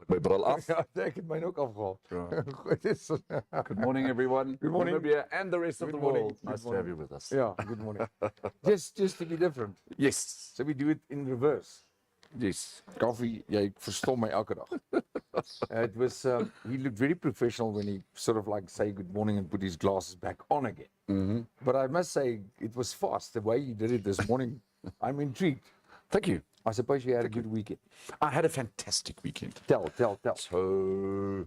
My bril af. Ja, ek het myne ook afgehaal. Ja. Goed, Good morning, everyone. Good morning. Namibia and the rest of the morning. world. Nice to have you with us. Ja, good morning. Just to be different. Yes. So we do it in reverse. Yes. Kaufeee, jy verstom my elke dag. It was, he looked very professional when he sort of like say good morning and put his glasses back on again. But I must say, it was fast, the way he did it this morning. I'm intrigued. Thank you. I suppose you had a good weekend. I had a fantastic weekend. Tell. So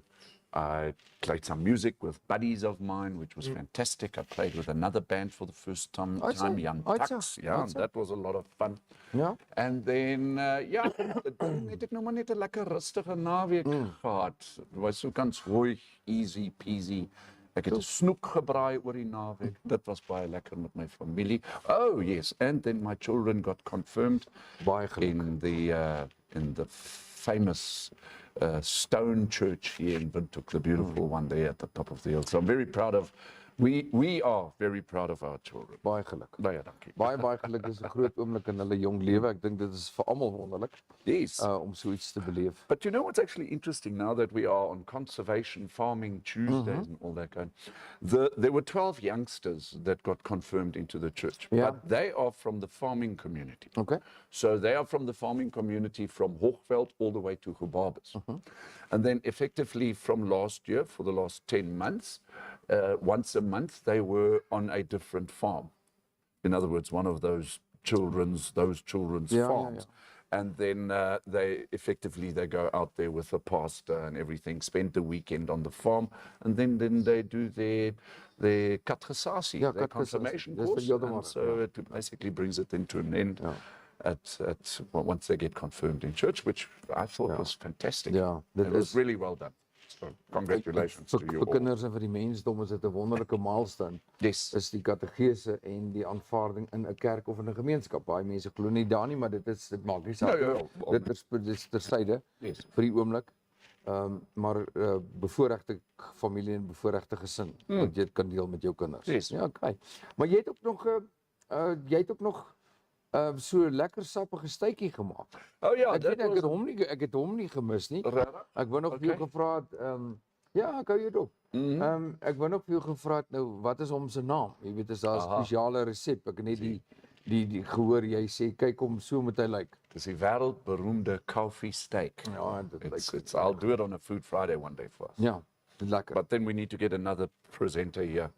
I played some music with buddies of mine, which was fantastic. I played with another band for the first time, Young Tux. Yeah, that was a lot of fun. Ja. And then, ja, het ek nou maar net 'n lekker rustige naweek gehad. Dit was so ganz ruhig, easy peasy. Ek het 'n snoek gebraai oor die naweek. Dit was baie lekker met my familie. Oh yes, and then my children got confirmed Baie geluk. in the famous stone church here in Windhoek, the beautiful one there at the top of the hill. So I'm very proud of, we are very proud of our children. Baie geluk. Baie dankie. Baie geluk, dis 'n groot oomblik in hulle jong lewe. Ek dink dit is vir almal wonderlik Yes. om so iets te beleef. But you know what's actually interesting now that we are on Conservation Farming Tuesdays and all that kind? There were 12 youngsters that got confirmed into the church, Yeah. but they are from the farming community. Okay. So they are from the farming community from Hoogveld all the way to Gubabes. And then effectively from last year, for the last 10 months, once a month, they were on a different farm. In other words, one of those children's farms. And then they go out there with the pastor and everything, spend the weekend on the farm, and then they do their katechisasie, their confirmation course. And so it basically brings it into an end once they get confirmed in church, which I thought was fantastic. Ja, it was really well done. So congratulations to you Vir all. kinders en vir die mensdom is dit 'n wonderlike milestone. Yes. Is die katedese en die aanvaarding in 'n kerk of in 'n gemeenskap. Baie mense glo nie daar nie, maar dit maak nie saak. Ja. Dit is tersyde Yes. vir die oomblik. Maar bevoorregte familie en bevoorregte gesin wat jy kan deel met jou kinders. Yes. Ja, okay. Maar jy het ook nog so lekker sappige stytjie gemaak. Oh ja, Ek het hom nie gemis nie. Ek wou nog vir jou gevra het, ja, ek hou jou dop. Ek wou nog vir jou gevra het, nou, wat is hom se naam? Jy weet, is daar 'n spesiale resep? Ek het net die gehoor, jy sê, kyk hom, so moet hy lyk. Dis die wêreldberoemde Kaufeee steak. Ja, dit lyk. I'll do it on a Food Friday one day for us. Ja, lekker. But then we need to get another presenter here.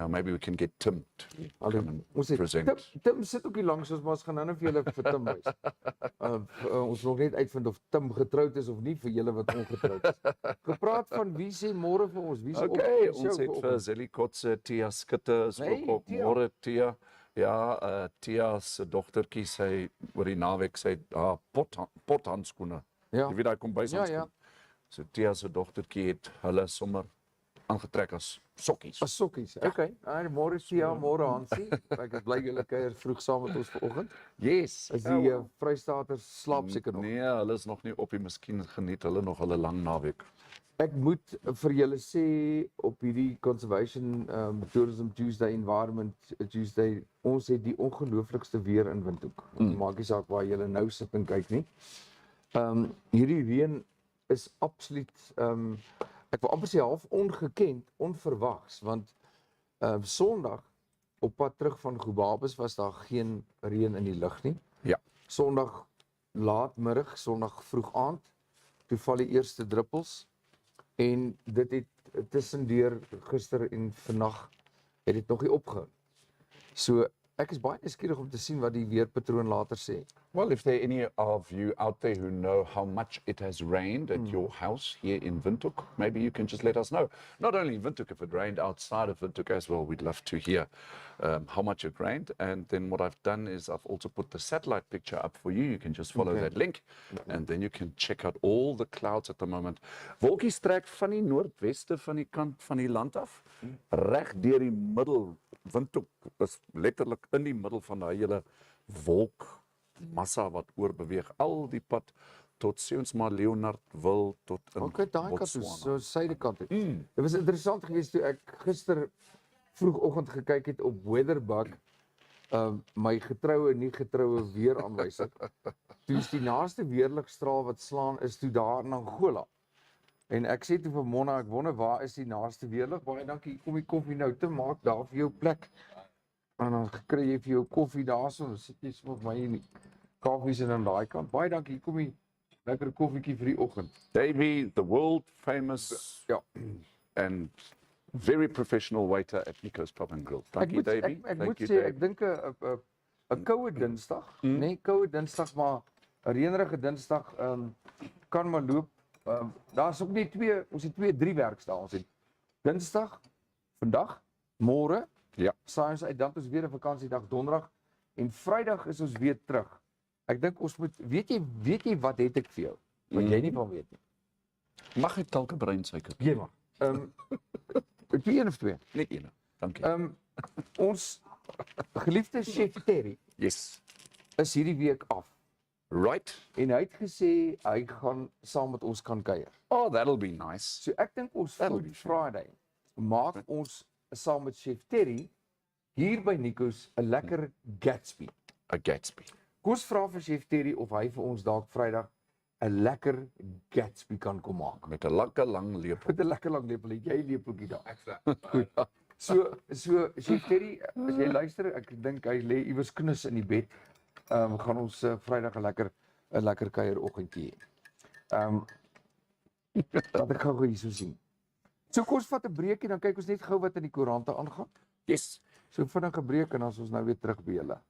Maybe we can get Tim to come and present. Tim sit ook hier langs ons, maar ons gaan nou vir julle vir Tim wys. Ons wil nog net uitvind of Tim getroud is of nie vir julle wat ongetroud is. Gepraat van wie sê môre vir ons? Wie sê ons het vir Zelly Kotse, Tia Skutte is ook op môre, Tia. Ja, Tia se dogtertjie sê oor die naweek sê pothandskoene. Ja. Jy weet daai kombuishandskoene. Ja. So Tia se dogtertjie het hulle sommer aangetrek as sokkies. As sokkies. Okay. Môre Tia, môre Hansie. Ek is bly julle kuier vroeg saam met ons vanoggend. Yes. Is die Vrystaaters slaap seker nog? Nee, hulle is nog nie op die, miskien geniet hulle nog hulle lang naweek. Ek moet vir julle sê op hierdie Conservation Tourism Tuesday, Environment Tuesday, ons het die ongelooflikste weer in Windhoek. Maak nie saak waar julle nou sit en kyk nie. Hierdie reën is absoluut ek wil amper sê half ongekend, onverwags, want Sondag op pad terug van Gubabes was daar geen reën in die lug nie. Ja. Sondag laatmiddag, Sondag vroeg aand, toe val die eerste druppels en dit het tussendeur gister en vannag het dit nog nie opgehou. So ek is baie nuuskierig om te sien wat die weerpatroon later sê. Well, if there are any of you out there who know how much it has rained at your house here in Windhoek, maybe you can just let us know. Not only in Windhoek, if it rained outside of Windhoek as well, we'd love to hear how much it rained. And then what I've done is I've also put the satellite picture up for you. You can just follow that link and then you can check out all the clouds at the moment. Wolkies trek van die noordweste van die kant van die land af, reg deur die middel. Windhoek is letterlik in die middel van daai hele wolkmassa wat oorbeweeg al die pad tot Seunsma Leonardville tot in daai kant so suidekant. Dit was interessant geweest toe ek gister vroegoggend gekyk het op Weatherbug my getroue, nie getroue weeraanwysing. Toe is die naaste weerligstraal wat slaan is toe daar in Angola. En ek sê toe vir Mona, ek wonder waar is die naaste weerlig? Baie dankie, kom die koffie nou te maak daar vir jou plek. En dan kry jy vir jou koffie daarso, dan sit jy so met my in die kaffies en aan daai kant. Baie dankie, kom die lekker koffietjie vir die oggend. Davey, the world famous Ja. and very professional waiter at Nico's Pub and Grill. Thank you, Davey. Ek Thank moet you, sê, Davey. ek dink 'n koue Dinsdag, nee, koue Dinsdag, maar 'n reënerige Dinsdag kan maar loop. Daar's ook net ons het 2-3 werkdae. Ons het Dinsdag, vandag, môre, Ja. saai ons uit, dan is weer 'n vakansiedag Donderdag en Vrydag is ons weer terug. Ek dink ons moet weet jy wat het ek vir jou? Wat jy nie van weet nie. Mag ek dalk 'n breinsuiker? Jy mag. 1 of 2. Net een. Dankie. Ons geliefde chef Terry Yes. is hierdie week af. Right. En hy het gesê hy gaan saam met ons kan kuier. Oh, that'll be nice. So ek dink ons That'll Food be fun. Friday maak ons saam met chef Terry hier by Nico's 'n lekker Gatsby. A Gatsby. Kom ons vra vir chef Terry of hy vir ons dalk Vrydag 'n lekker Gatsby kan kom maak. Met 'n lekker lang lepel. Met 'n lekker lang lepel, jy lepeltjie daar. Goed. So chef Terry, as jy luister, ek dink hy lê iewers knus in die bed. Gaan ons Vrydag 'n lekker kuieroggendjie hê. Laat ek gou hierso sien. So kom ons vat 'n breekie, dan kyk ons net gou wat in die koerante aangaan. Yes. So vinnige breek en dan is ons nou weer terug by julle.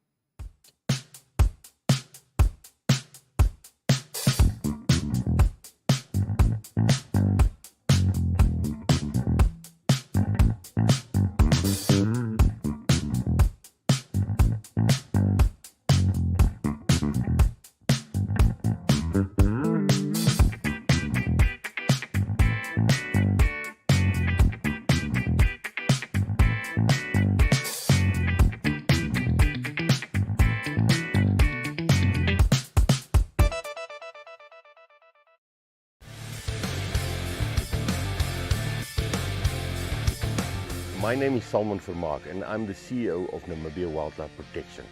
My name is Salman Vermaak and I'm the CEO of Namibia Wildlife Protection.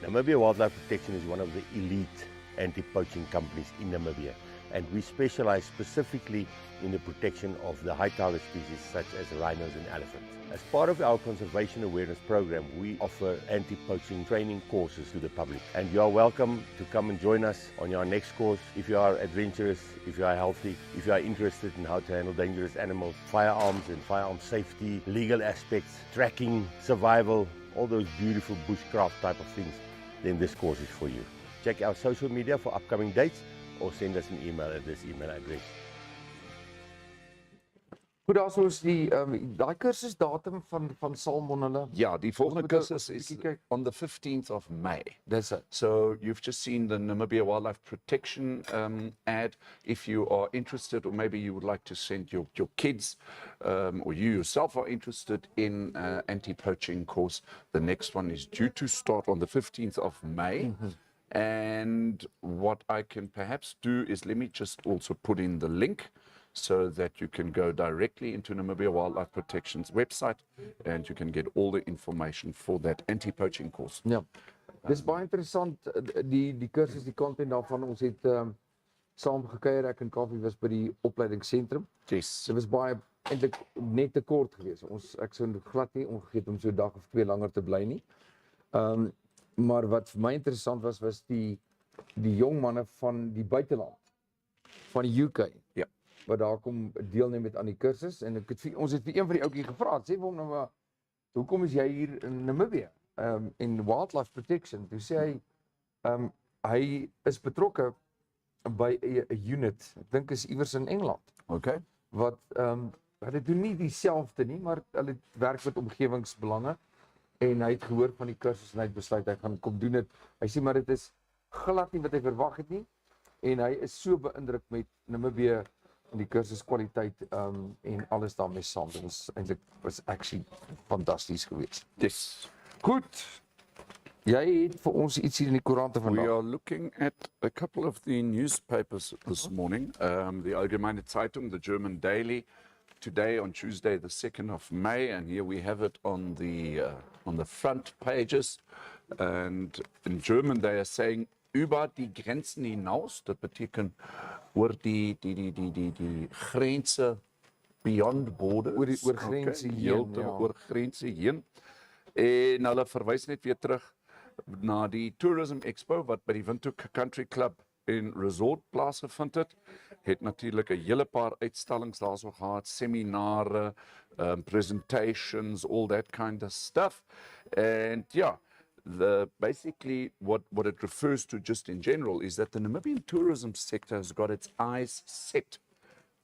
Namibia Wildlife Protection is one of the elite anti-poaching companies in Namibia, and we specialize specifically in the protection of the high target species such as rhinos and elephants. As part of our conservation awareness program, we offer anti-poaching training courses to the public, and you are welcome to come and join us on our next course if you are adventurous, if you are healthy, if you are interested in how to handle dangerous animals, firearms and firearm safety, legal aspects, tracking, survival, all those beautiful bushcraft type of things, then this course is for you. Check our social media for upcoming dates or send us an email at this email address. Goed, daar's ons daai kursusdatum van Salmon hulle. Ja, die volgende moet cursus een is bietjie kyk. on the 15th of May. Dis dit. So you've just seen the Namibia Wildlife Protection ad. If you are interested, or maybe you would like to send your kids, or you yourself are interested in anti-poaching course, the next one is due to start on the 15th of May. And what I can perhaps do is let me just also put in the link so that you can go directly into Namibia Wildlife Protection's website and you can get all the information for that anti-poaching course. Ja. Dis baie interessant die kursus, die content daarvan. Ons het saam gekuier, ek en Kaufeee was by die opleidingsentrum. Yes. Dit was baie eintlik net te kort geweest. Ek sou glad nie omgegee het om so 'n dag of 2 langer te bly nie. Maar wat vir my interessant was die jong manne van die buiteland, van die UK. Ja. Wat daar kom deelneem met aan die kursus, en ons het vir een van die ouetjie gevra, sê vir hom nou maar, hoekom is jy hier in Namibia in Wildlife Protection? Toe sê hy, hy is betrokke by 'n unit, ek dink is iewers in Engeland, Okay. wat hulle doen nie dieselfde nie, maar hulle werk met omgewingsbelange, en hy het gehoor van die kursus en hy het besluit hy gaan kom doen dit. Hy sê maar dit is glad nie wat hy verwag het nie, en hy is so beïndruk met Namibia en die kursuskwaliteit en alles daarmee saam. Dit was actually fantasties geweest. Yes. Goed. Jy het vir ons iets hier in die koerante We vandag. are looking at a couple of the newspapers this morning. The Allgemeine Zeitung, the German daily, today on Tuesday, the 2nd of May, and here we have it on the front pages. And in German they are saying über die Grenzen hinaus. Dat beteken oor die grense, beyond borders. Oor grense heen, heeltemal ja. oor grense heen. En hulle verwys net weer terug na die Tourism Expo wat by die Windhoek Country Club en Resort plaasgevind het natuurlik 'n hele paar uitstallings daarso gehad, seminare, presentations, all that kind of stuff. And yeah, basically what it refers to just in general is that the Namibian tourism sector has got its eyes set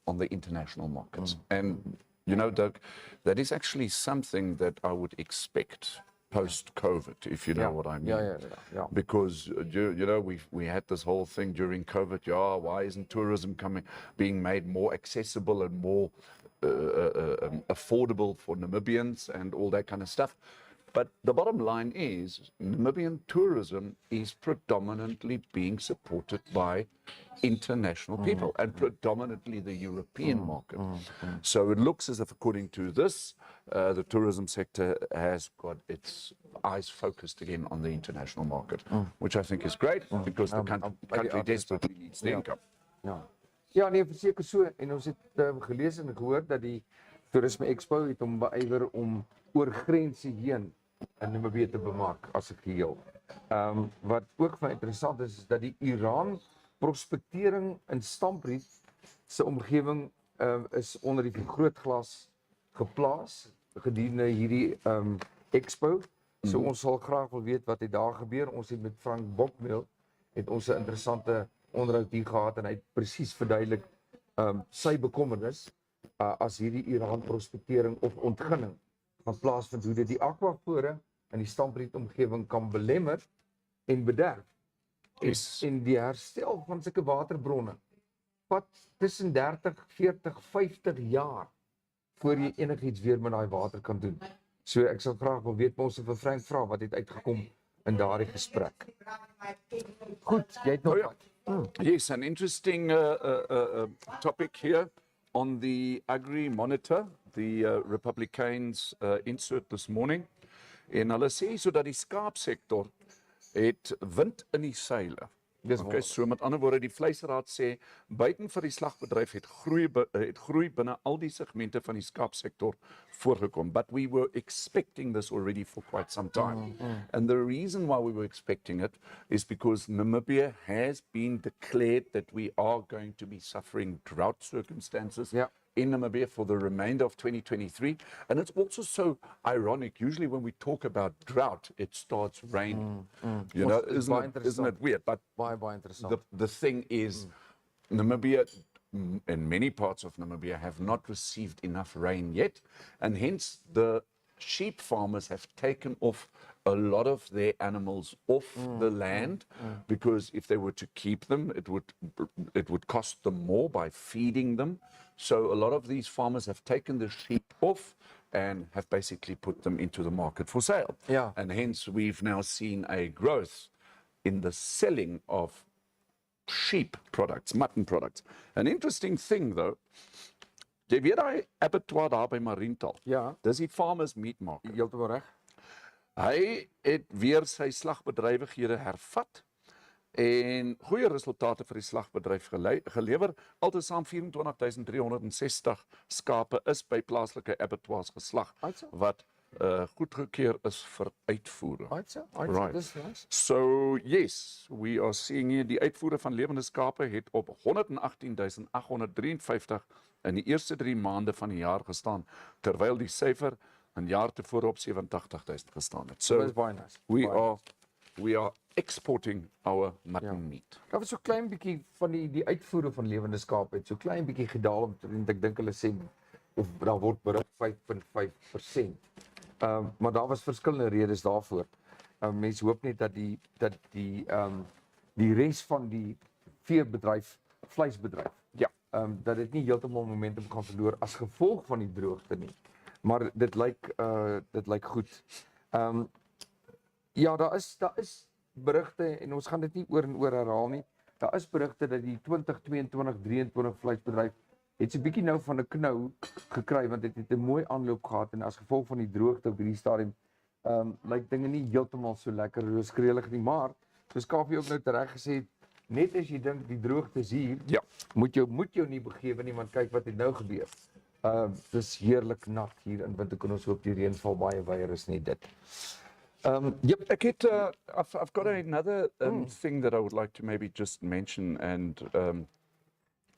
on the international markets. And you know, Doug, that is actually something that I would expect post-COVID, if you know what I mean. Yeah. Because you know, we had this whole thing during COVID. Yeah, why isn't tourism being made more accessible and more affordable for Namibians and all that kind of stuff? But the bottom line is, Namibian tourism is predominantly being supported by international people and predominantly the European market. So it looks as if, according to this, the tourism sector has got its eyes focused again on the international market, which I think is great because the country desperately needs the income. Ja, nee, verseker so. En ons het gelees en gehoor dat die Toerisme Expo het hom beywer om oor grense heen in Namibië te bemaak as 'n geheel. Wat ook vir interessant is dat die Iran prospektering in Stampriet se omgewing is onder die vergrootglas geplaas gedurende hierdie expo. So ons sal graag wil weet wat het daar gebeur. Ons het met Frank Bokmeel het ons 'n interessante onderhoud hier gehad en hy het presies verduidelik sy bekommernis as hierdie Iran prospektering of ontginning van plaasvind, hoe dit die akwapore in die Stampriet omgewing kan belemmer en bederf. En die herstel van sulke waterbronne vat tussen 30, 40, 50 jaar voor jy enigiets weer met daai water kan doen. So ek sal graag wil weet, ons vir Frank vra wat het uitgekom in daardie gesprek. Goed, jy het nog wat. Yes, an interesting topic here on the Agri Monitor, the Republicans insert this morning. En hulle sê sodat die skaapsektor het wind in die seile. Okay, so met ander woorde, die vleisraad sê buiten vir die slagbedryf het groei binne al die segmente van die skaapsektor voorgekom. But we were expecting this already for quite some time. And the reason why we were expecting it is because Namibia has been declared that we are going to be suffering drought circumstances in Namibia for the remainder of 2023. And it's also so ironic. Usually when we talk about drought, it starts raining. You know, isn't it weird? But the thing is, Namibia, and many parts of Namibia have not received enough rain yet. And hence the sheep farmers have taken off a lot of their animals off the land, because if they were to keep them, it would cost them more by feeding them. So a lot of these farmers have taken the sheep off and have basically put them into the market for sale. And hence we've now seen a growth in the selling of sheep products, mutton products. An interesting thing though, jy weet daai abattoir daar by Mariental. Dis die farmers meat market. Heeltemal reg. Hy het weer sy slagbedrywighede hervat en goeie resultate vir die slagbedryf gelewer. Altesaam 24,360 skape is by plaaslike abattoirs geslag wat goedgekeur is vir uitvoere. Right. Dis nice. So yes, we are seeing hier die uitvoere van lewende skape het op 118,853 in die eerste 3 maande van die jaar gestaan, terwyl die syfer 'n jaar tevore op 87,000 gestaan het. So that's very nice. We are exporting our mutton meat. Daar was so klein bietjie van die uitvoere van lewende skape het so klein bietjie gedaal omtrent, ek dink hulle sê of daar word berig 5.5%. Maar daar was verskillende redes daarvoor. Mense hoop net dat die res van die veebedryf, vleisbedryf, dat dit nie heeltemal momentum gaan verloor as gevolg van die droogte nie. Maar dit lyk goed. Ja, daar is berigte en ons gaan dit nie oor en oor herhaal nie. Daar is berigte dat die 2022-23 vleisbedryf het so 'n bietjie nou van 'n knou gekry, want dit het 'n mooi aanloop gehad en as gevolg van die droogte op hierdie stadium lyk dinge nie heeltemal so lekker rooskleurig nie, maar soos Kaufeee ook nou tereg gesê het, net as jy dink die droogte is hier, Ja. moet jou nie begewe nie, want kyk wat het nou gebeur. Dis heerlik nat hier in Windhoek en ons hoop die reën val baie weier is net dit. Yep, I've got another thing that I would like to maybe just mention. And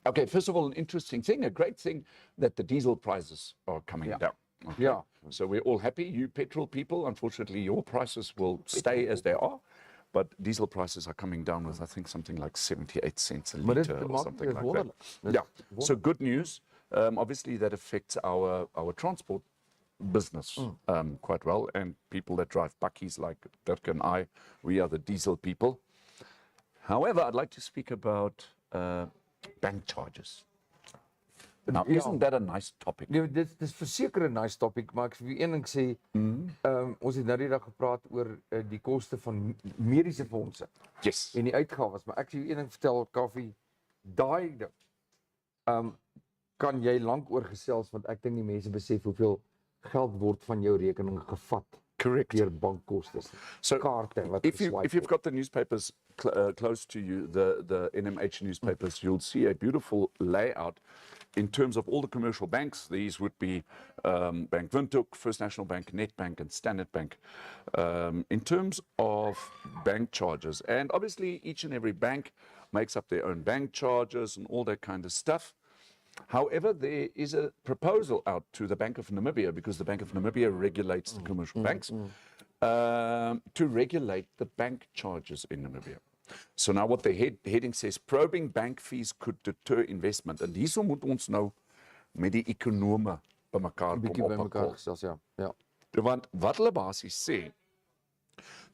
okay, first of all, an interesting thing, a great thing that the diesel prices are coming down. Okay? Yeah. So we're all happy. You petrol people, unfortunately, your prices will stay as they are. But diesel prices are coming down with, I think, something like 78 cents a litre or something like that. Yeah, so good news. Obviously, that affects our transport business quite well, and people that drive bakkies like Dirkas and I, we are the diesel people. However, I'd like to speak about bank charges. Now, isn't that a nice topic? Nee, dit is verseker 'n nice topic, maar ek wil een ding sê, ons het nou die dag gepraat oor die koste van mediese fondse Yes. en die uitgawes, maar ek sê een ding vertel Kaufeee, daai ding kan jy lank oor gesels, want ek dink die mense besef hoeveel geld word van jou rekening gevat. Correct. Deur bankkostes. So kaarte wat if you've got the newspapers close to you, the NMH newspapers, you'll see a beautiful layout in terms of all the commercial banks. These would be Bank Windhoek, First National Bank, Nedbank, and Standard Bank. In terms of bank charges, and obviously each and every bank makes up their own bank charges and all that kind of stuff. However, there is a proposal out to the Bank of Namibia, because the Bank of Namibia regulates the commercial banks, to regulate the bank charges in Namibia. So now what the heading says, probing bank fees could deter investment. En hierso moet ons nou met die ekonome bymekaar kom op 'n kol. Want wat hulle basies sê,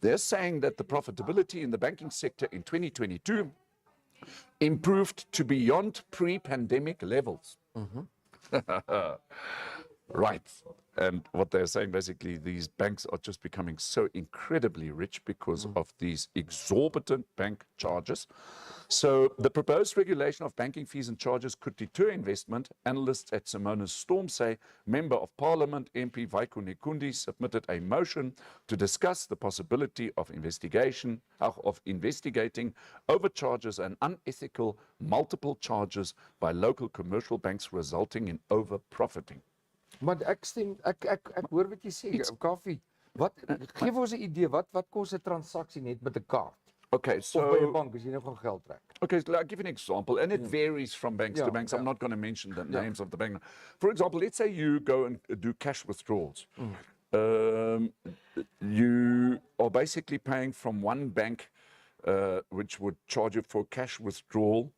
they're saying that the profitability in the banking sector in 2022 improved to beyond pre-pandemic levels. Right. And what they're saying, basically, these banks are just becoming so incredibly rich because of these exorbitant bank charges. So the proposed regulation of banking fees and charges could deter investment. Analysts at Simona's Storm say Member of Parliament MP Vaiku Nekundi submitted a motion to discuss the possibility of investigating overcharges and unethical multiple charges by local commercial banks, resulting in overprofiting. Maar ek hoor wat jy sê, Kaufeee. Geef ons 'n idee, wat kos 'n transaksie net met 'n kaart? Okay, so Of by 'n bank as jy nou gaan geld trek. Okay, so I'll give you an example, and it varies from banks to banks. I'm not going to mention the names of the bank. For example, let's say you go and do cash withdrawals. You are basically paying from one bank, which would charge you for cash withdrawal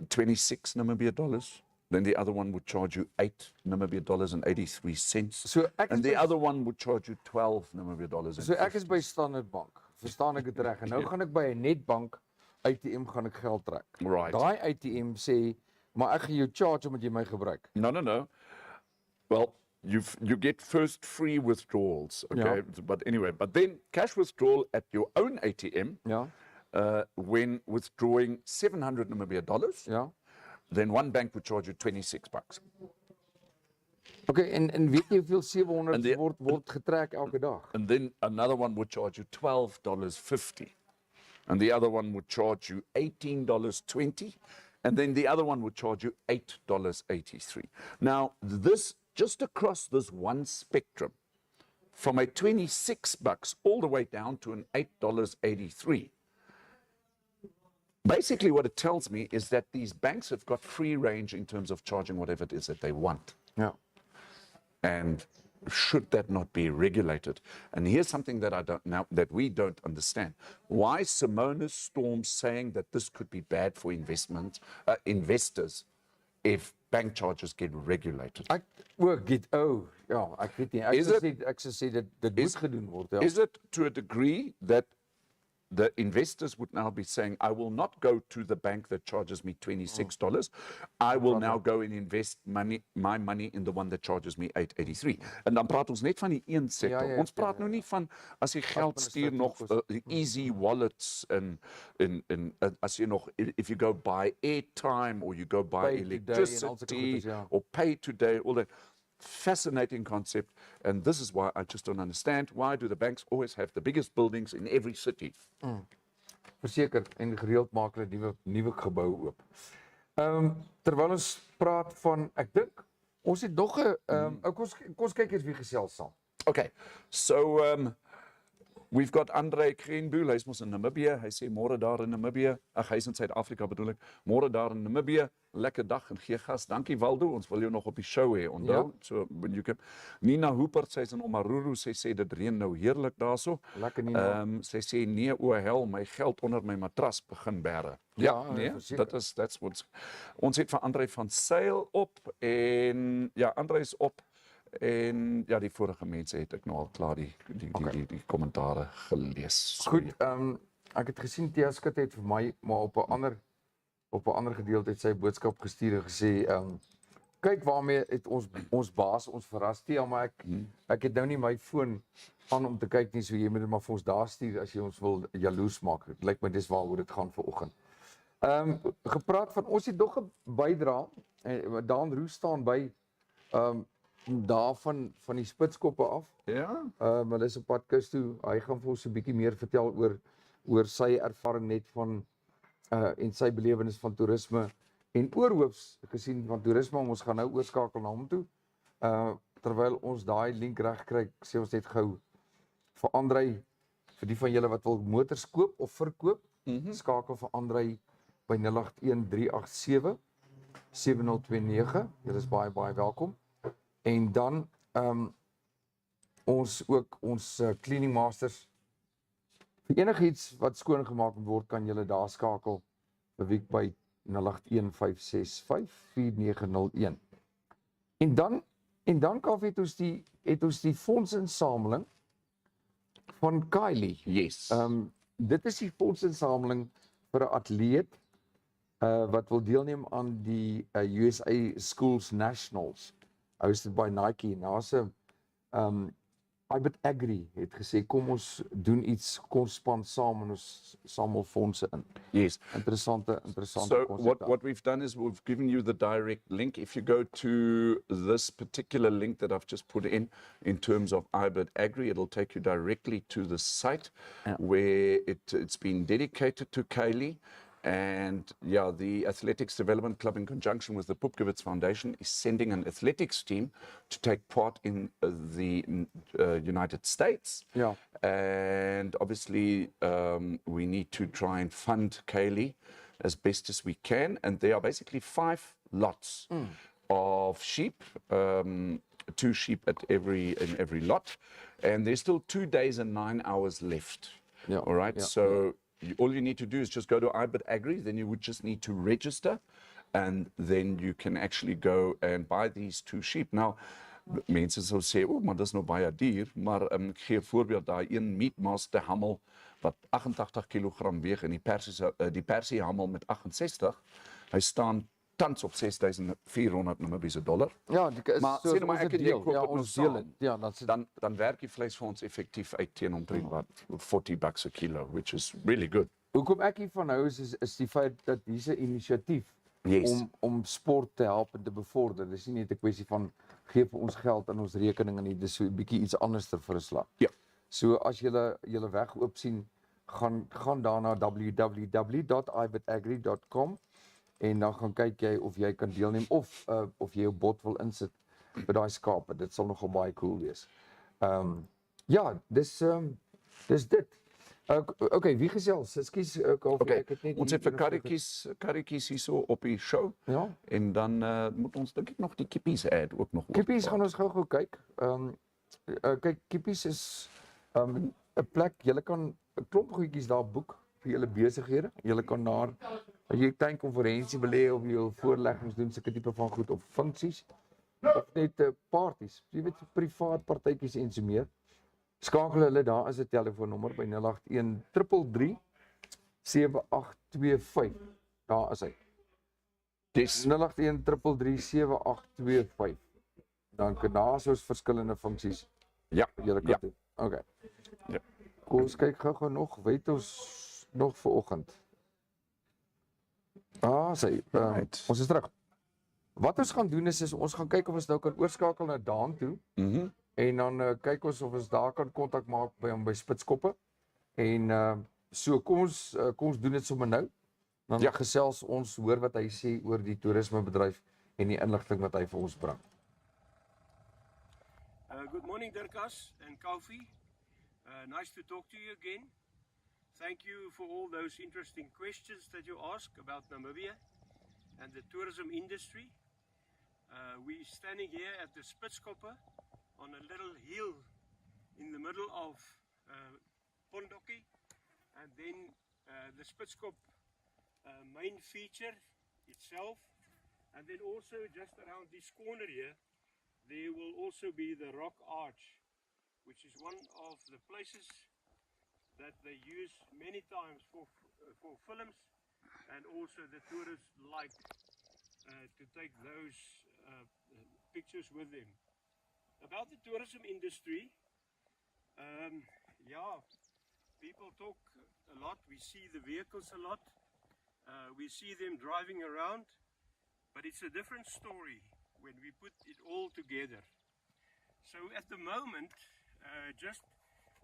26 Namibia dollars. Then the other one would charge you 8 Namibia dollars and 83 cents. So and the other one would charge you 12 Namibia dollars. So ek is by Standard Bank. Verstaan ek dit reg? En nou gaan ek by 'n Nedbank ATM gaan ek geld trek. Right. Daai ATM sê, maar ek gaan jou charge omdat jy my gebruik. No. Well, you get first free withdrawals, okay? But anyway, but then cash withdrawal at your own ATM, when withdrawing 700 Namibia dollars, then one bank would charge you $26. Okay, en weet jy hoeveel 700 word getrek elke dag? And then another one would charge you $12.50. And the other one would charge you $18.20. And then the other one would charge you $8.83. Now, this, just across this one spectrum, from a $26 all the way down to an $8.83, basically what it tells me is that these banks have got free range in terms of charging whatever it is that they want. Yeah. And should that not be regulated? And here's something that we don't understand. Why is Simona's Storm saying that this could be bad for investors if bank charges get regulated? Ek weet nie. Ek sê dit moet gedoen word. Is it to a degree that the investors would now be saying, I will not go to the bank that charges me $26. I will now go and invest my money in the one that charges me $8.83. En dan praat ons net van die een sektor. Ons praat nou nie van as jy geld stuur nog easy wallets en as jy nog, if you go buy airtime or you go buy electricity or pay today, all that. fascinating concept, and this is why I just don't understand. Why do the banks always have the biggest buildings in every city? Verseker en gereeld maak hulle nuwe gebou oop. Terwyl ons praat van, ek dink ons het nog 'n kom ons kyk eers wie gesels saam. Okay, so we've got Andre Kreenboel, hy's mos in Namibië. Hy sê môre daar in Namibië. Ag, hy's in Suid-Afrika bedoel ek. Môre daar in Namibië. Lekker dag en gee gas. Dankie Waldo, ons wil jou nog op die show hê. Onthou, so when you can. Nina Hoopert, sy's in Omaruru, sy sê dit reën nou heerlik daarso. Lekker Nina. Sy sê nee, o hel, my geld onder my matras begin bære. Ja, nee, verseker. that's what's. Ons het vir Andre van Sail op en ja, Andre is op. En ja, die vorige mense het ek nou al klaar die kommentare gelees. Goed, ek het gesien Tia Skut het vir my, maar op 'n ander gedeelte het sy boodskap gestuur en gesê, kyk waarmee het ons baas ons verras, Tia, maar ek het nou nie my foon aan om te kyk nie, so jy moet dit maar vir ons daar stuur as jy ons wil jaloers maak. Dit lyk my dis waaroor dit gaan vanoggend. Gepraat van ons het nog 'n bydra, Daan Roos staan by daarvan van die spitskoppe af. Ja. Maar dis op pad kus toe. Hy gaan vir ons 'n bietjie meer vertel oor sy ervaring net van en sy belewenis van toerisme en oorhoops gesien van toerisme. Ons gaan nou oorskakel na hom toe. Terwyl ons daai link reg kry, sê ons net gou vir Andrei, vir die van julle wat wil motors koop of verkoop, skakel vir Andrei by 081 387 7029. Julle is baie welkom. En dan ons cleaning masters. Vir enigiets wat skoon gemaak moet word, kan julle daar skakel vir Wiek by 081 565 4901. En dan Kaufeee het ons die fondsinsameling van Kylie. Yes. Dit is die fondsinsameling vir 'n atleet wat wil deelneem aan die USA Schools Nationals. Hosted by Nike. Nou Ibert Agri het gesê kom ons doen iets, kom ons span saam en ons samel fondse in. Yes. Interessante So konsep. what we've done is we've given you the direct link. If you go to this particular link that I've just put in terms of Ibert Agri, it'll take you directly to the site where it's been dedicated to Kylie. And yeah, the Athletics Development Club, in conjunction with the Pupkewitz Foundation, is sending an athletics team to take part in the United States. Yeah. And obviously, we need to try and fund Kylie as best as we can. And there are basically 5 lots of sheep, 2 sheep in every lot. And there's still 2 days and 9 hours left. Yeah. All right. All you need to do is just go to Ibert Agri, then you would just need to register, and then you can actually go and buy these 2 sheep. Now, mense sou sê, maar dis nou baie duur, maar ek gee 'n voorbeeld, daai een Meatmaster hammel wat 88 kg weeg en die Persie hammel met 68, hy staan tans op 6.400 Namibiese dollar. Ja, maar sê nou maar ek en jy koop dit nou saam. Ja, dan werk die vleis vir ons effektief uit teen omtrent wat $40 a kilo, which is really good. Hoekom ek hiervan hou is die feit dat hier's 'n inisiatief om sport te help en te bevorder. Dis nie net 'n kwessie van gee vir ons geld aan ons rekening en nie, dis so 'n bietjie iets anders ter vir 'n slag. Ja. So as julle weg oop sien, gaan daar na www.ibertagri.com en dan gaan kyk jy of jy kan deelneem of jy jou bot wil insit by daai skape. Dit sal nogal baie cool wees. Ja, dis dit. Okay, wie gesels? Ekskuus, okay, ek het net ons het vir karretjies hierso op die show. Ja. En dan moet ons dink ek nog die kippies ad ook nog. Kippies gaan ons gou kyk. Kyk, kippies is 'n plek, jy kan 'n klomp goedjies daar boek vir julle besighede. Jy kan daar as jy 'n tuinkonferensie wil hê of jy wil voorleggings doen, sulke tipe van goed of funksies of net parties. Jy weet privaat partytjies en so meer. Skakel hulle, daar is 'n telefoonnommer by 081 333 7825. Daar is hy. Dis 081 333 7825. Dan kan daar soos verskillende funksies. Ja, julle kan doen. Okay. Ja. Kom ons kyk gou nog, weet ons nog vir oggend. Sê, ons is terug. Wat ons gaan doen is ons gaan kyk of ons nou kan oorskakel na Daan toe. En dan kyk ons of ons daar kan kontak maak by Spitskoppe. En so kom ons doen dit sommer nou. Dan gesels ons hoor wat hy sê oor die toerismebedryf en die inligting wat hy vir ons bring. Good morning, Dirkas and Kaufeee. Nice to talk to you again. Thank you for all those interesting questions that you ask about Namibia and the tourism industry. We're standing here at the Spitskoppe on a little hill in the middle of Pondoki, and then the Spitskoppe main feature itself, and then also just around this corner here there will also be the Rock Arch, which is one of the places that they use many times for films, and also the tourists like to take those pictures with them. About the tourism industry, yeah, people talk a lot, we see the vehicles a lot, we see them driving around, but it's a different story when we put it all together. So at the moment, just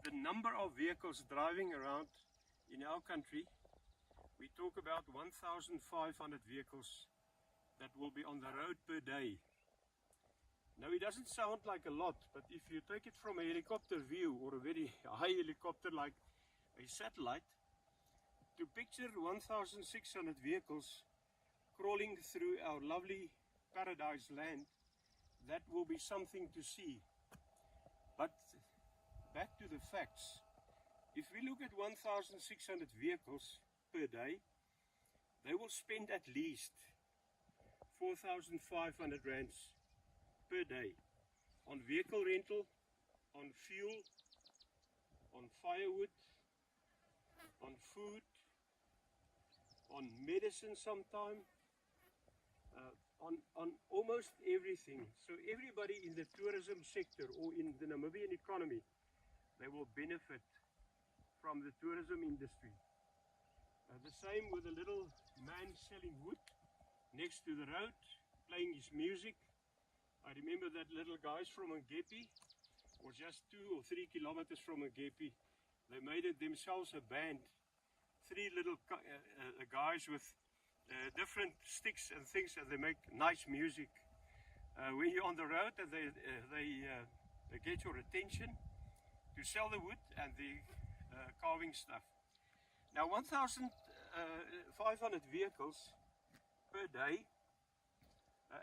the number of vehicles driving around in our country, we talk about 1,500 vehicles that will be on the road per day. Now it doesn't sound like a lot, but if you take it from a helicopter view or a very high helicopter like a satellite, to picture 1,600 vehicles crawling through our lovely paradise land, that will be something to see. But back to the facts. If we look at 1,600 vehicles per day, they will spend at least 4,500 rands per day on vehicle rental, on fuel, on firewood, on food, on medicine sometime, on almost everything. So everybody in the tourism sector or in the Namibian economy, they will benefit from the tourism industry. The same with a little man selling wood next to the road, playing his music. I remember that little guys from Ngepi, or just 2 or 3 kilometers from Ngepi, they made it themselves a band. 3 little guys with different sticks and things, and they make nice music. When you're on the road, they get your attention to sell the wood and the carving stuff. Now 1,500 vehicles per day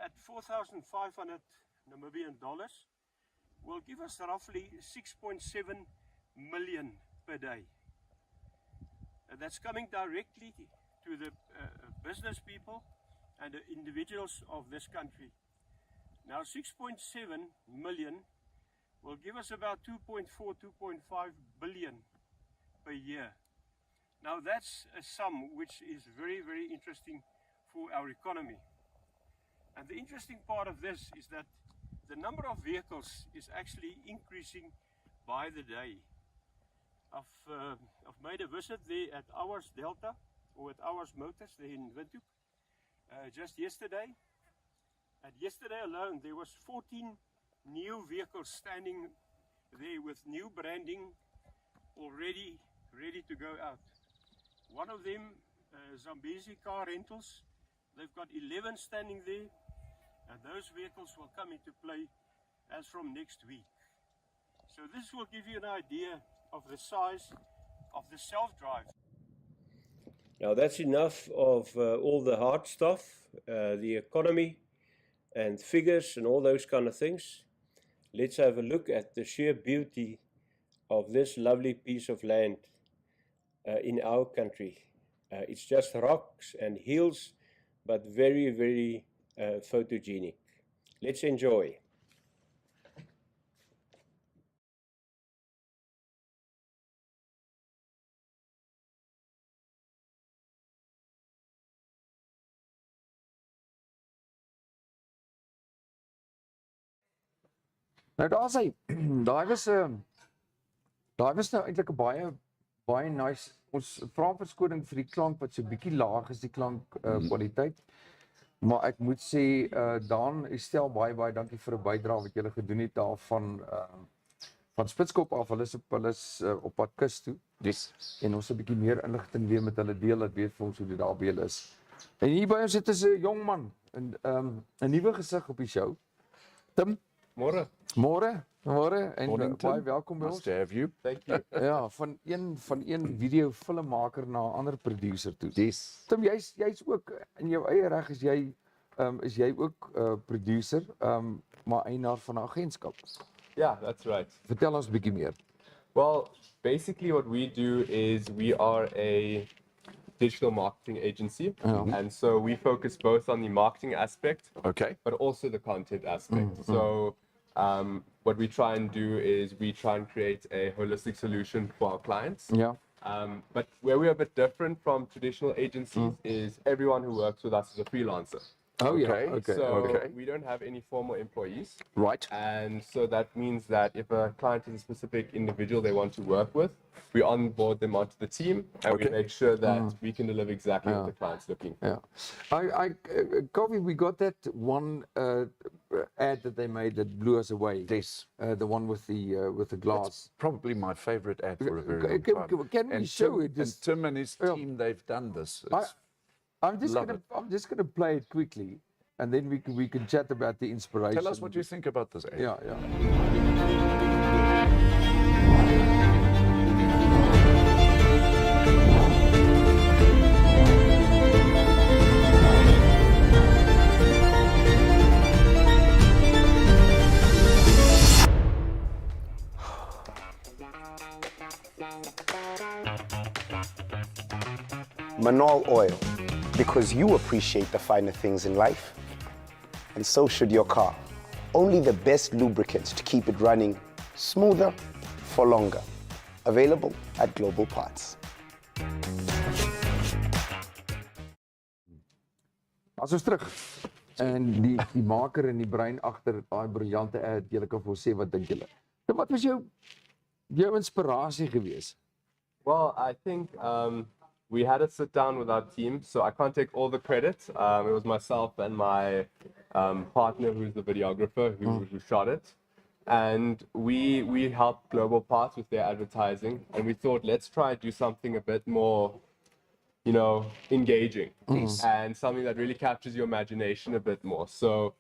at 4,500 Namibian dollars will give us roughly 6.7 million per day. That's coming directly to the business people and the individuals of this country. Now 6.7 million will give us about 2.4, 2.5 billion per year. Now that's a sum which is very, very interesting for our economy. And the interesting part of this is that the number of vehicles is actually increasing by the day. I've made a visit there at Ours Delta, or at Ours Motors there in Windhoek, just yesterday. And yesterday alone there was 14 new vehicles standing there with new branding already ready to go out. One of them, Zambezi Car Rentals, they've got 11 standing there, and those vehicles will come into play as from next week. So this will give you an idea of the size of the self-drive. Now that's enough of all the hard stuff, the economy and figures and all those kind of things. Let's have a look at the sheer beauty of this lovely piece of land in our country. It's just rocks and hills, but very, very photogenic. Let's enjoy. Nou daar sê, daai was nou eintlik 'n baie nice. Ons vra verskoning vir die klank wat so bietjie laag is, die klank kwaliteit. Maar ek moet sê Daan, stel baie dankie vir 'n bydrae wat julle gedoen het daar van Spitskop af. Hulle is op pad kus toe. Yes. En ons 'n bietjie meer inligting weer met hulle deel, dat weet vir ons hoe dit daar by hulle is. En hier by ons sit 'n jong man, 'n nuwe gesig op die show. Tim, Môre. môre en Morning, Tim. baie welkom by Nice ons. to have you. Thank you. Ja, van een video filmmaker na 'n ander producer toe. Yes. Tim, jy's ook in jou eie reg is jy ook producer, maar eienaar van 'n agentskap. Yeah, that's right. Vertel ons 'n bietjie meer. Well, basically what we do is we are a digital marketing agency. And so we focus both on the marketing aspect, Okay. but also the content aspect. So what we try and do is we try and create a holistic solution for our clients. Ja. But where we're a bit different from traditional agencies is everyone who works with us is a freelancer. Oh ja, Okay, okay. So okay. we don't have any formal employees. Right. And so that means that if a client is a specific individual they want to work with, we onboard them onto the team and Okay. we make sure that we can deliver exactly what the client's looking for. Yeah. Kaufeee, we got that one ad that they made that blew us away. Yes. The one with the glass. Probably my favorite ad for a very long time. Can we And show Tim, it? Just, and Tim and his Yeah. team, they've done this. I- It's- I'm just love gonna it. I'm just gonna play it quickly, and then we can chat about the inspiration. Tell us what you think about this ad. Yeah. Manol Oil, because you appreciate the finer things in life, and so should your car. Only the best lubricants to keep it running smoother for longer. Available at Global Parts. As ons terug. En die maker en die brein agter daai briljante ad, julle kan vir ons sê wat dink julle? Nou, wat was jou inspirasie gewees? Well, I think we had a sit down with our team, so I can't take all the credit. It was myself and my partner, who's the videographer, who shot it. And we helped Global Parts with their advertising, and we thought, let's try and do something a bit more, you know, engaging and something that really captures your imagination a bit more. So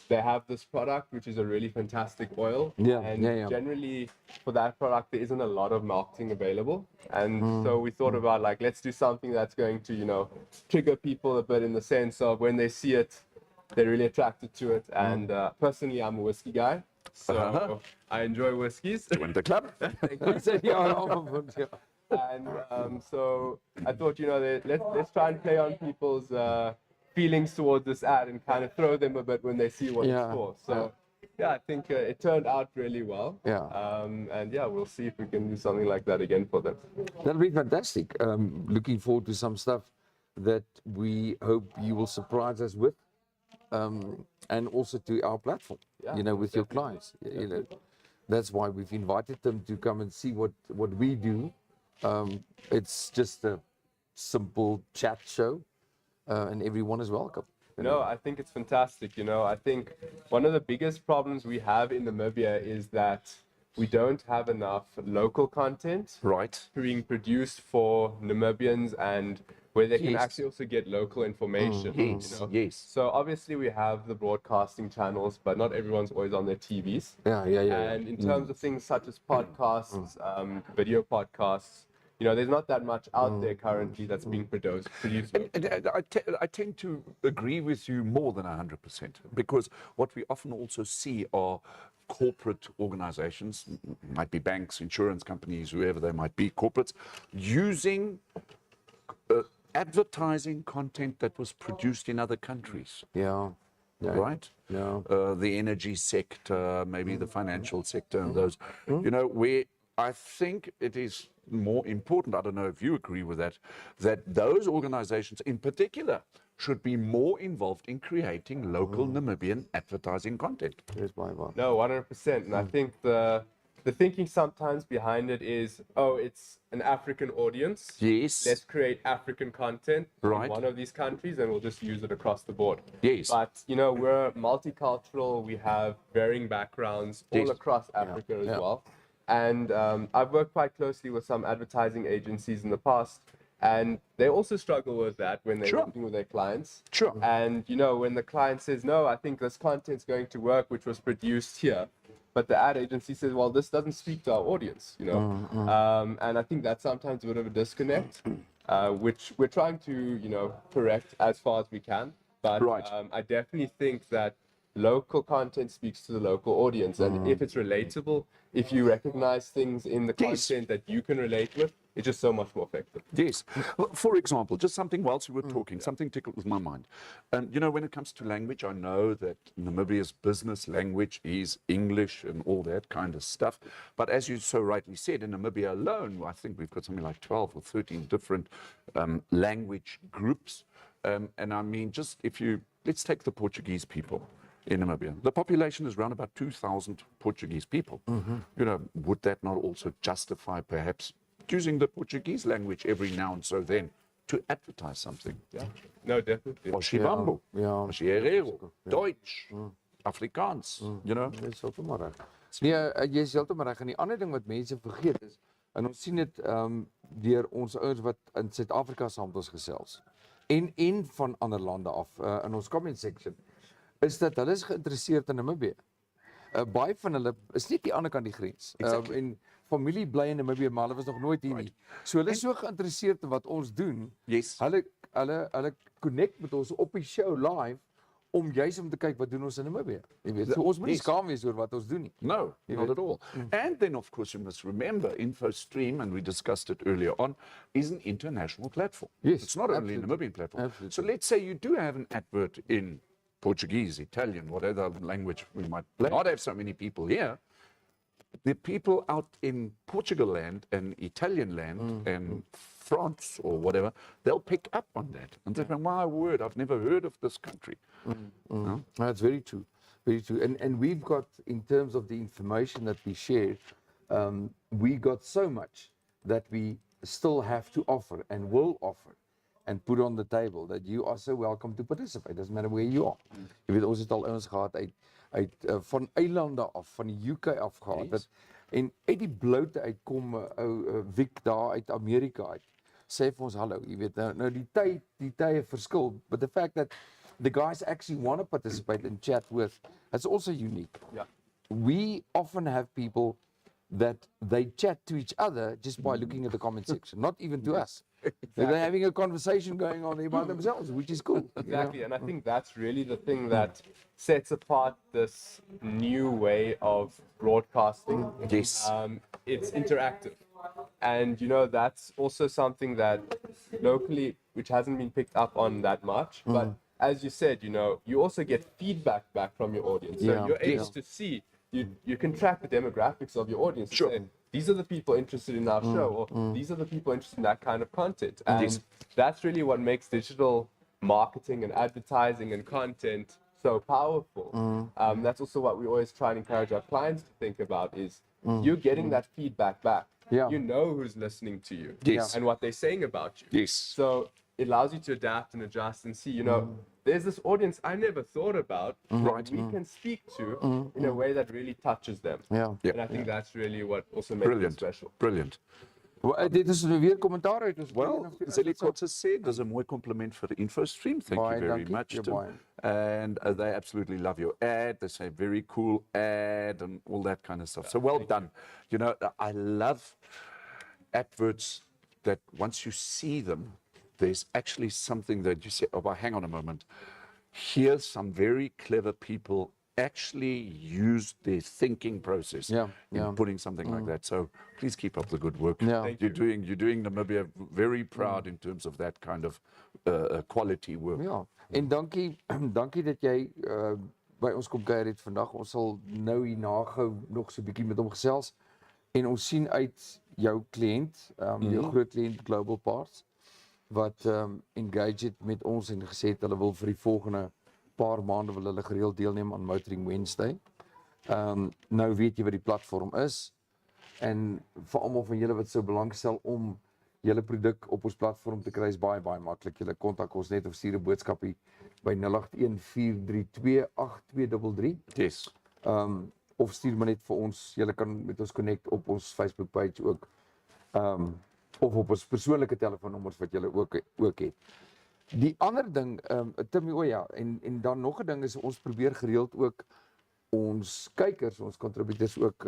they have this product, which is a really fantastic oil. And generally for that product, there isn't a lot of marketing available. And so we thought about like, let's do something that's going to, you know, trigger people a bit in the sense of when they see it, they're really attracted to it. And personally, I'm a whiskey guy. So I enjoy whiskeys. Join the club. And so I thought, you know, let's try and play on people's feelings towards this ad and kind of throw them a bit when they see what it's for. So yeah, I think it turned out really well. And yeah, we'll see if we can do something like that again for them. That'll be fantastic. Looking forward to some stuff that we hope you will surprise us with. And also to our platform, you know, with your clients. You know, that's why we've invited them to come and see what we do. It's just a simple chat show, and everyone is welcome. No, I think it's fantastic. You know, I think one of the biggest problems we have in Namibia is that we don't have enough local content being produced for Namibians and where they can actually also get local information. You know? So obviously we have the broadcasting channels, but not everyone's always on their TVs. And in terms of things such as podcasts, video podcasts, you know, there's not that much out there currently that's being produced. And I tend to agree with you more than 100%, because what we often also see are corporate organizations, might be banks, insurance companies, whoever they might be, corporates, using advertising content that was produced in other countries. Right? The energy sector, maybe the financial sector, and those, you know, where I think it is more important, I don't know if you agree with that, that those organizations in particular should be more involved in creating local Namibian advertising content. No, 100%. And I think the the thinking sometimes behind it is, oh, it's an African audience. Yes. Let's create African content Right. in one of these countries and we'll just use it across the board. Yes. But, we're multicultural. We have varying backgrounds all Yes. across Africa as well. And I've worked quite closely with some advertising agencies in the past. And they also struggle with that when they're working with their clients. Sure. And, when the client says, no, I think this content's going to work, which was produced here. But the ad agency says, well, this doesn't speak to our audience, And I think that's sometimes a bit of a disconnect, which we're trying to, correct as far as we can. But I definitely think that local content speaks to the local audience. And if it's relatable, if you recognize things in the content that you can relate with, it's just so much more effective. Yes. Well, for example, just something whilst we were talking, something tickled with my mind. When it comes to language, I know that Namibia's business language is English and all that kind of stuff. But as you so rightly said, in Namibia alone, I think we've got something like 12 or 13 different language groups. And I mean, let's take the Portuguese people in Namibia. The population is around about 2,000 Portuguese people. Would that not also justify perhaps using the Portuguese language every now and so then to advertise something? Yeah. No, definitely. Oshibambo, Oshierero, Deutsch, Afrikaans, Dis heeltemal reg. Nee, jy is heeltemal reg. En die ander ding wat mense vergeet is, en ons sien dit deur ons ouens wat in Suid-Afrika saam met ons gesels en van ander lande af in ons comment section, is dat hulle is geïnteresseerd in Namibië. Baie van hulle is net die ander kant die grens. En familie bly in Namibië, maar hulle was nog nooit hier nie. So hulle is so geïnteresseerd in wat ons doen. Yes. Hulle connect met ons op die show live om juist om te kyk wat doen ons in Namibië. Jy weet, so ons moet nie skaam wees oor wat ons doen nie. No, not at all. And then, of course, you must remember, InfoStream, and we discussed it earlier on, is an international platform. Yes, It's not only a Namibian platform. Absolutely. So let's say you do have an advert in Portuguese, Italian, whatever language we might not have so many people here. The people out in Portugal land and Italian land and France or whatever, they'll pick up on that. And they'll say, my word, I've never heard of this country. No? That's very true. Very true. And we've got, in terms of the information that we share, we got so much that we still have to offer and will offer and put on the table that you are so welcome to participate. Doesn't matter where you are. Jy weet, ons het al ouens gehad van eilande af, van die UK af gehad. Yes. En uit die bloute uitkom ou Wiek daar uit Amerika uit. Sê vir ons hallo, jy weet, nou die tye verskil, but the fact that the guys actually want to participate and chat with, that's also unique. Yeah. We often have people that they chat to each other just by looking at the comment section, not even to us. They're having a conversation going on there by themselves, which is cool. Exactly, and I think that's really the thing that sets apart this new way of broadcasting. Yes. It's interactive. And that's also something that locally, which hasn't been picked up on that much, but as you said, you also get feedback back from your audience. So you're able to see, you can track the demographics of your audience. Sure. Say, these are the people interested in our show, or these are the people interested in that kind of content. And that's really what makes digital marketing and advertising and content so powerful. That's also what we always try and encourage our clients to think about is you're getting that feedback back. Yeah. You know who's listening to you Yes. and what they're saying about you. Yes. So it allows you to adapt and adjust and see, there's this audience I never thought about that we can speak to in a way that really touches them. Yeah. And I think that's really what also makes it Brilliant. special. Brilliant. Dit is weer kommentaar uit ons. Well, Zelikotse said, there's a mooi compliment for the InfoStream. Thank Baie you very dankie, much. Tim. baie. And they absolutely love your ad. They say very cool ad and all that kind of stuff. So well done. I love adverts that once you see them, there's actually something that you say, oh, well, hang on a moment. Here's some very clever people actually use their thinking process in putting something like that. So please keep up the good work. Yeah. You're doing Namibia very proud in terms of that kind of quality work. Ja, en dankie dat jy by ons kom kuier het vandag. Ons sal nou hierna gou nog so 'n bietjie met hom gesels en ons sien uit jou kliënt, jou groot kliënt Global Parts wat engage het met ons en gesê het hulle wil vir die volgende paar maande wil hulle gereeld deelneem aan Motoring Wednesday. Nou weet jy wat die platform is. En vir almal van julle wat sou belangstel om julle produk op ons platform te kry is baie maklik. Julle kontak ons net of stuur 'n boodskapie by 0814328233. Yes. Of stuur maar net vir ons. Julle kan met ons connect op ons Facebook page ook. Of op ons persoonlike telefoonnommers wat julle ook het. Die ander ding, Timmy, en dan nog 'n ding is ons probeer gereeld ook ons kykers, ons contributors ook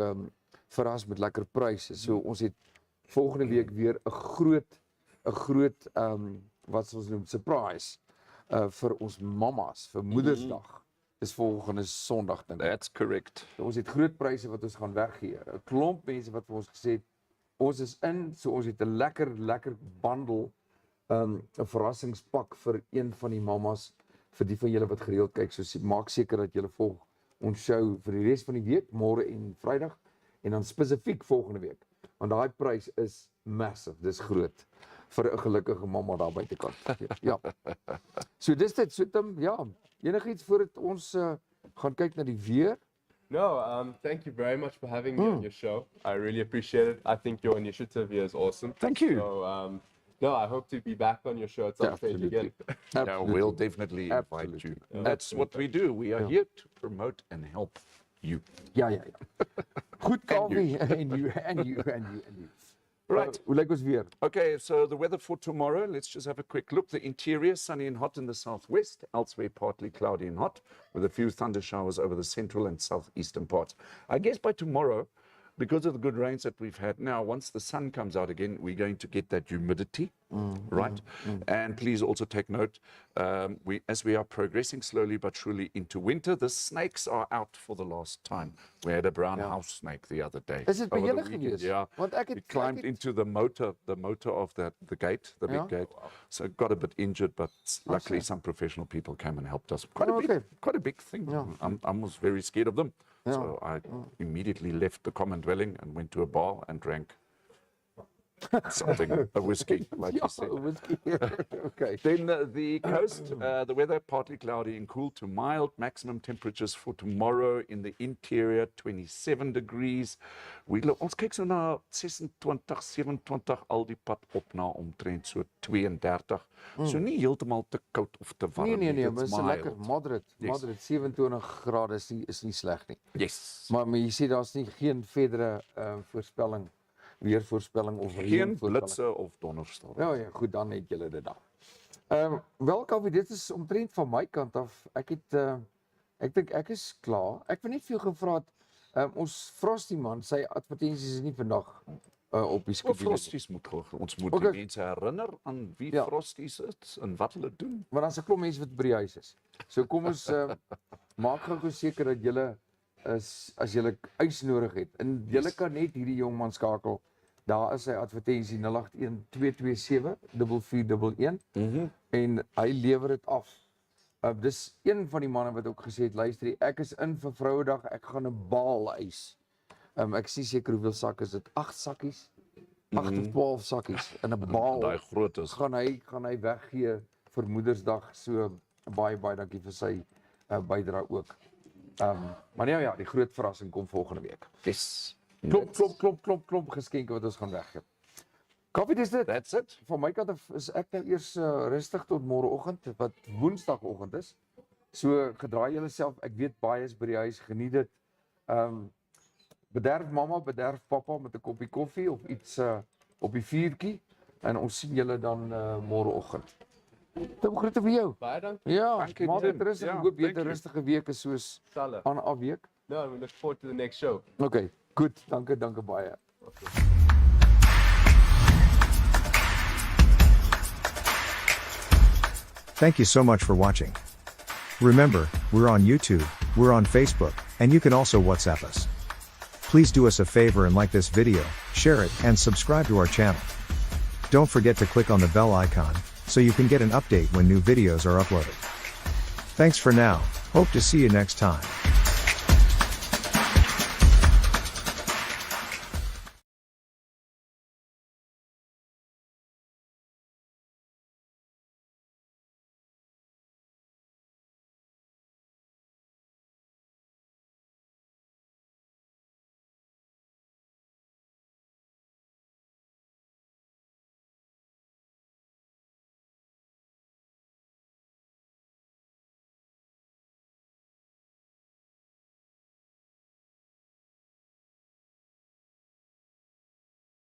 verras met lekker pryse. So ons het volgende week weer 'n groot wat ons noem surprise vir ons mammas vir Moedersdag. Dis volgende Sondag dink ek. That's correct. So ons het groot pryse wat ons gaan weggee. 'n Klomp mense wat vir ons gesê het ons is in, so ons het 'n lekker bundle, 'n verrassingspak vir een van die mammas vir die van julle wat gereeld kyk. So maak seker dat julle volg ons show vir die res van die week, môre en Vrydag en dan spesifiek volgende week. Want daai prys is massive, dis groot vir 'n gelukkige mamma daar buitekant. Ja. So dis dit, so Tim, ja, enigiets voordat ons gaan kyk na die weer. No, thank you very much for having me on your show. I really appreciate it. I think your initiative here is awesome. Thank you. So, no, I hope to be back on your show at some stage again. Yeah, we'll definitely invite you. That's what we do. We are here to promote and help you. Ja. Goed, Kaufeee, and you. Right. Hoe lyk ons weer? Okay, so the weather for tomorrow, let's just have a quick look. The interior, sunny and hot in the southwest, elsewhere partly cloudy and hot, with a few thunder showers over the central and southeastern parts. I guess by tomorrow, because of the good rains that we've had now, once the sun comes out again, we're going to get that humidity, right? And please also take note, as we are progressing slowly but surely into winter, the snakes are out for the last time. We had a brown house snake the other day. Is dit by over the julle weekend. gewees? Yeah, Want ek it climbed into the motor of the gate, the big gate. So it got a bit injured, but luckily some professional people came and helped us. Quite a big thing. I was very scared of them. So I immediately left the common dwelling and went to a bar and drank something, a whiskey, like you said. Whiskey. Okay. Then the coast, the weather partly cloudy and cool to mild. Maximum temperatures for tomorrow in the interior 27 degrees. Ons kyk so na 26, 27 al die pad op na omtrent so 32. So nie heeltemal te koud of te warm nie. Nee, maar is lekker moderate. Moderate 27 grade is nie sleg nie. Yes. Maar jy sê daar's geen verdere voorspelling, weervoorspelling of geen blitse of donderstorm. Ja, goed, dan het julle dit dan. Wel, Kaufeee, dit is omtrent van my kant af. Ek dink ek is klaar. Ek wil net vir jou gevra het, ons Frosty man, sy advertensies is nie vandag op die skedule. Ons moet die mense herinner aan wie Frosties is en wat hulle doen. Maar daar's 'n klomp mense wat by die huis is. So kom ons maak gou seker dat julle as julle ys nodig het. En julle kan net hierdie jong man skakel. Daar is sy advertensie 0812274411 en hy lewer dit af. Dis een van die manne wat ook gesê het, luister, ek is in vir Vrouedag, ek gaan 'n baal eis. Ek sien seker hoeveel sakke is dit? 8 sakkies. 8 of 12 sakkies in 'n baal. Daai groot is. Gaan hy weggee vir Moedersdag. So baie dankie vir sy bydrae ook. Maar ja, die groot verrassing kom volgende week. Yes. Klomp geskenke wat ons gaan weggee. Kaufeee, dis dit. That's it. Van my kant af is ek nou eers rustig tot môreoggend, wat Woensdagoggend is. So gedraai julleself. Ek weet baie is by die huis, geniet dit. Bederf mamma, bederf pappa met 'n koppie koffie of iets op die vuurtjie en ons sien julle dan môreoggend. Tot groete vir jou. Baie dankie. Ja, Dankie, maak dit Tim. rustig. Ja, Ek hoop jy het thank 'n you. rustige week is soos Salle. aan 'n afweek. No, we look forward to the next show. Okay, goed. Dankie baie. Thank you so much for watching. Remember, we're on YouTube, we're on Facebook, and you can also WhatsApp us. Please do us a favor and like this video, share it, and subscribe to our channel. Don't forget to click on the bell icon, so you can get an update when new videos are uploaded. Thanks for now, hope to see you next time.